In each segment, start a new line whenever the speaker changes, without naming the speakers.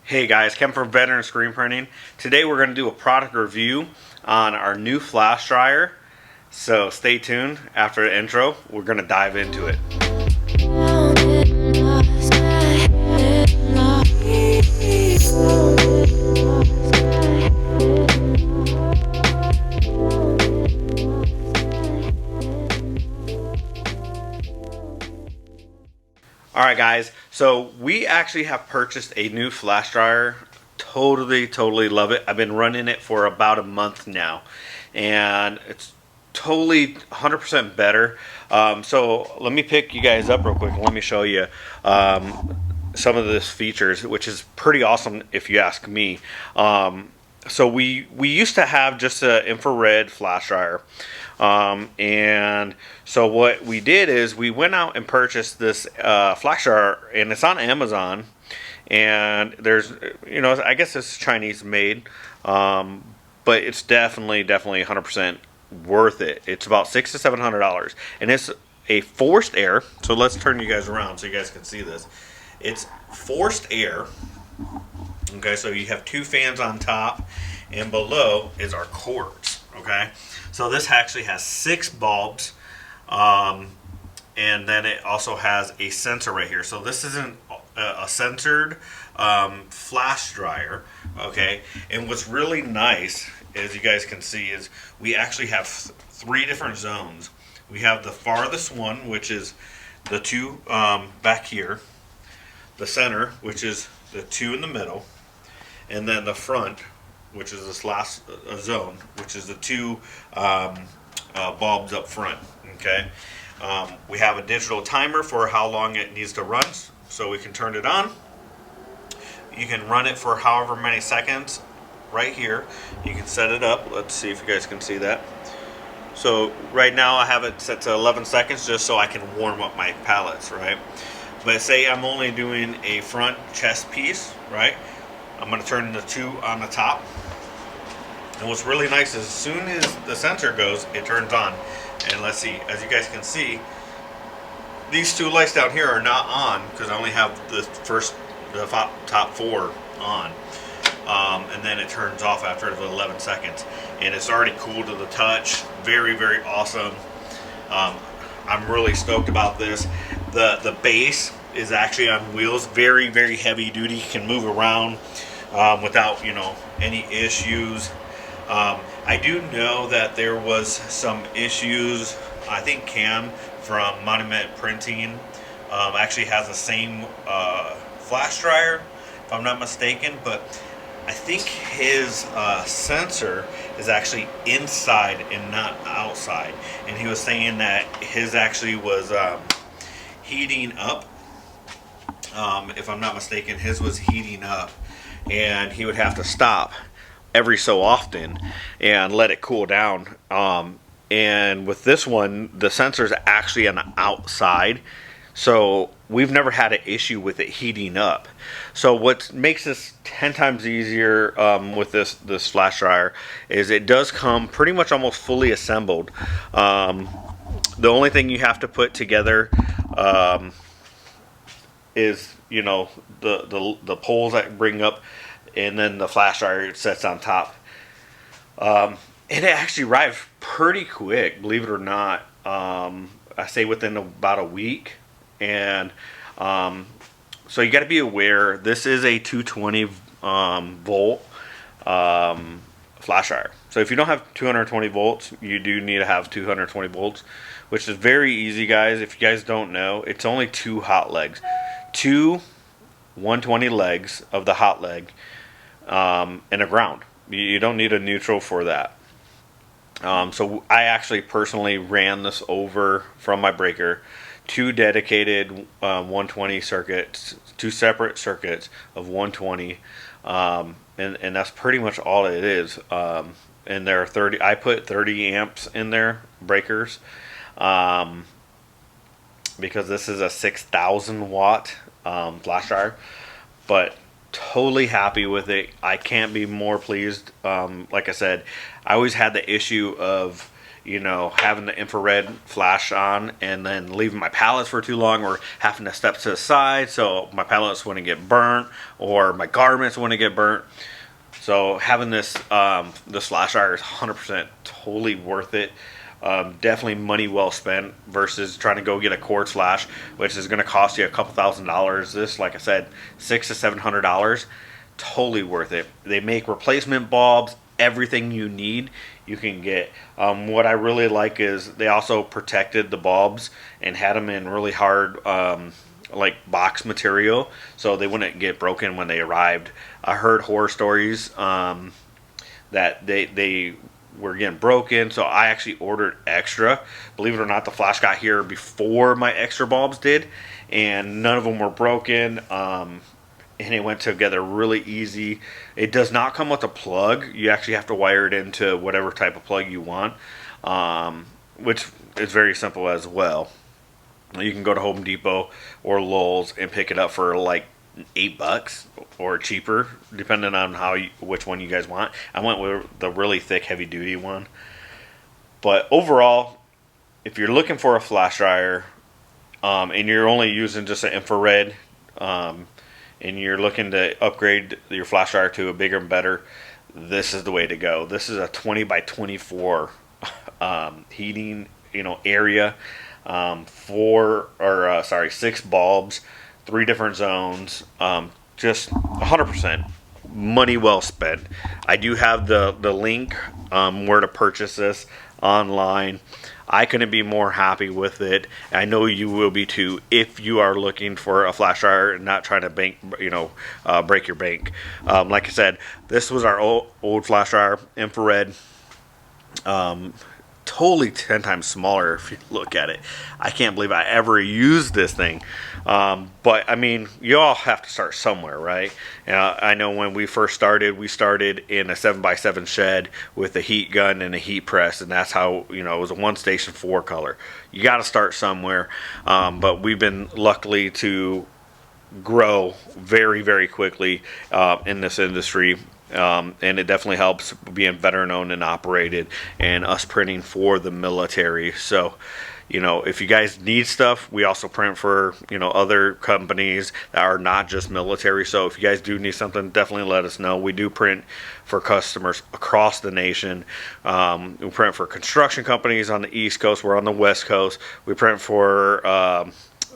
Hey guys, Ken from Veteran Screen Printing. Today we're going to do a product review on our new flash dryer. So stay tuned. After the intro, we're going to dive into it. Alright guys, so we actually have purchased a new flash dryer. Totally love it. I've been running it for about a month now, and it's totally 100% better. So let me pick you guys up real quick and let me show you some of these features, which is pretty awesome if you ask me. So we used to have just an infrared flash dryer, and so what we did is we went out and purchased this flash dryer, and it's on Amazon. And there's, I guess it's Chinese made, but it's definitely 100% worth it. It's about $600 to $700, and it's a forced air. So let's turn you guys around so you guys can see this. It's forced air. Okay, so you have two fans on top, and below is our quartz. Okay, so this actually has 6 bulbs, and then it also has a sensor right here. So this isn't a censored flash dryer. Okay, and what's really nice, as you guys can see, is we actually have 3 different zones. We have the farthest one, which is the 2 back here, the center, which is the 2 in the middle, and then the front, which is this last zone, which is the 2 bulbs up front. Okay, we have a digital timer for how long it needs to run, so we can turn it on. You can run it for however many seconds right here. You can set it up. Let's see if you guys can see that. So right now I have it set to 11 seconds just so I can warm up my pallets, right? But say I'm only doing a front chest piece, right? I'm going to turn the 2 on the top. And what's really nice is as soon as the sensor goes, it turns on. And let's see, as you guys can see, these 2 lights down here are not on because I only have the top 4 on. And then it turns off after the 11 seconds. And it's already cool to the touch. Very awesome. I'm really stoked about this. The base is actually on wheels. Very heavy duty. Can move around without any issues. I do know that there was some issues. I think Cam from Monument Printing actually has the same flash dryer, if I'm not mistaken, but I think his sensor is actually inside and not outside, and he was saying that his actually was heating up. If I'm not mistaken, his was heating up, and he would have to stop every so often and let it cool down. And with this one, the sensor is actually on the outside, so we've never had an issue with it heating up. So what makes this 10 times easier with this flash dryer is it does come pretty much almost fully assembled. The only thing you have to put together is the poles that bring up, and then the flash dryer sets on top. And it actually arrived pretty quick, believe it or not. I say within about a week. And so you got to be aware, this is a 220 volt flash dryer. So if you don't have 220 volts, you do need to have 220 volts, which is very easy, guys. If you guys don't know, it's only 2 hot legs. 2 120 legs of the hot leg, and a ground. You don't need a neutral for that. So I actually personally ran this over from my breaker, 2 dedicated 120 circuits, 2 separate circuits of 120, and that's pretty much all it is. And there are 30. I put 30 amps in there, breakers, because this is a 6,000 watt flash dryer. But totally happy with it. I can't be more pleased. Like I said, I always had the issue of you know, having the infrared flash on and then leaving my pallets for too long, or having to step to the side so my pallets wouldn't get burnt or my garments wouldn't get burnt. So having this this flash dryer is 100% totally worth it. Definitely money well spent versus trying to go get a quartz flash, which is going to cost you a couple $1,000s. This, like I said, $600 to $700. Totally worth it. They make replacement bulbs, everything you need you can get. What I really like is they also protected the bulbs and had them in really hard like box material, so they wouldn't get broken when they arrived. I heard horror stories that they were getting broken, so I actually ordered extra. Believe it or not, the flash got here before my extra bulbs did, and none of them were broken. And it went together really easy. It does not come with a plug. You actually have to wire it into whatever type of plug you want, which is very simple as well. You can go to Home Depot or Lowe's and pick it up for like $8 or cheaper, depending on which one you guys want. I went with the really thick, heavy duty one. But overall, if you're looking for a flash dryer and you're only using just an infrared, and you're looking to upgrade your flash dryer to a bigger and better, this is the way to go. This is a 20 by 24 heating, you know, area. 6 bulbs, 3 different zones. Just 100% money well spent. I do have the link where to purchase this online. I couldn't be more happy with it. I know you will be too if you are looking for a flash dryer and not trying to break your bank. Like I said, this was our old flash dryer, infrared. Totally 10 times smaller if you look at it. I can't believe I ever used this thing. But I mean, you all have to start somewhere, right? I know when we first started, we started in a 7x7 shed with a heat gun and a heat press, and that's how, you know, it was a 1-station 4-color. You got to start somewhere. But we've been lucky to grow very, very quickly in this industry. And it definitely helps being veteran owned and operated, and us printing for the military. So, you know, if you guys need stuff, we also print for, you know, other companies that are not just military. So if you guys do need something, definitely let us know. We do print for customers across the nation. We print for construction companies on the East Coast. We're on the West Coast. We print for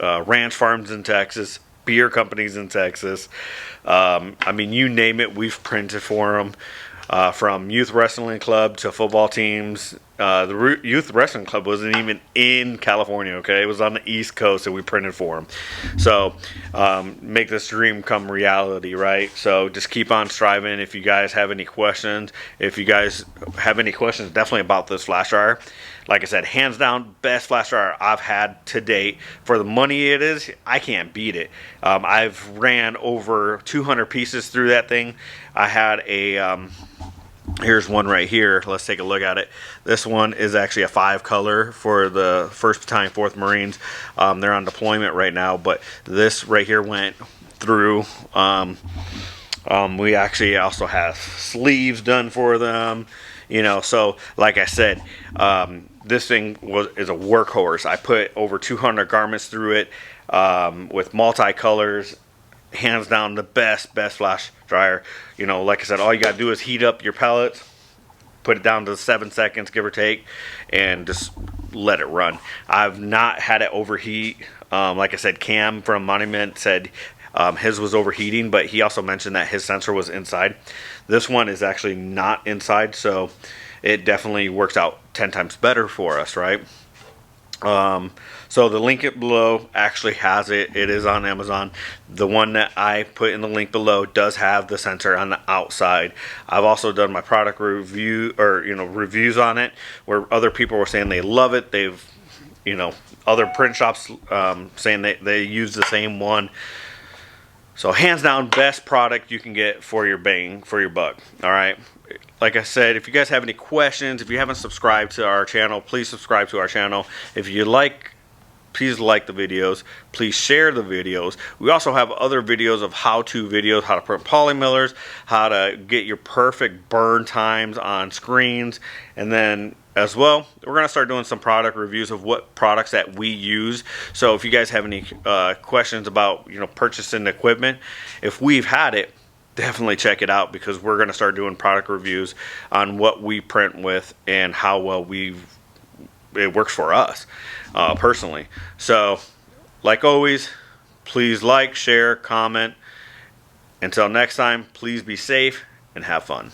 ranch farms in Texas, beer companies in Texas. I mean, you name it, we've printed for them. From youth wrestling club to football teams. The youth wrestling club wasn't even in California, okay? It was on the East Coast, and we printed for them. So make this dream come reality, right? So just keep on striving. If you guys have any questions, definitely about this flash dryer. Like I said, hands down, best flash dryer I've had to date. For the money it is, I can't beat it. I've ran over 200 pieces through that thing. I had a... here's one right here. Let's take a look at it. This one is actually a 5-color for the 1st Battalion, 4th Marines. They're on deployment right now, but this right here went through. We actually also have sleeves done for them. You know, so like I said, this thing is a workhorse. I put over 200 garments through it with multicolors. Hands down, the best flash dryer. You know, like I said, all you gotta do is heat up your pellets, put it down to 7 seconds, give or take, and just let it run. I've not had it overheat. Like I said, Cam from Monument said his was overheating, but he also mentioned that his sensor was inside. This one is actually not inside, so it definitely works out 10 times better for us, right? So the link below actually has it. It is on Amazon. The one that I put in the link below does have the sensor on the outside. I've also done my product review, or reviews on it, where other people were saying they love it. They've, other print shops saying they use the same one. So hands down, best product you can get for your bang, for your buck. All right. Like I said, if you guys have any questions, if you haven't subscribed to our channel, please subscribe to our channel. If you like, please like the videos. Please share the videos. We also have other videos of how-to videos, how to print polymillers, how to get your perfect burn times on screens, and then as well. We're going to start doing some product reviews of what products that we use. So if you guys have any questions about purchasing equipment, if we've had it, definitely check it out, because we're going to start doing product reviews on what we print with and how well it works for us personally. So like always, please like, share, comment. Until next time, please be safe and have fun.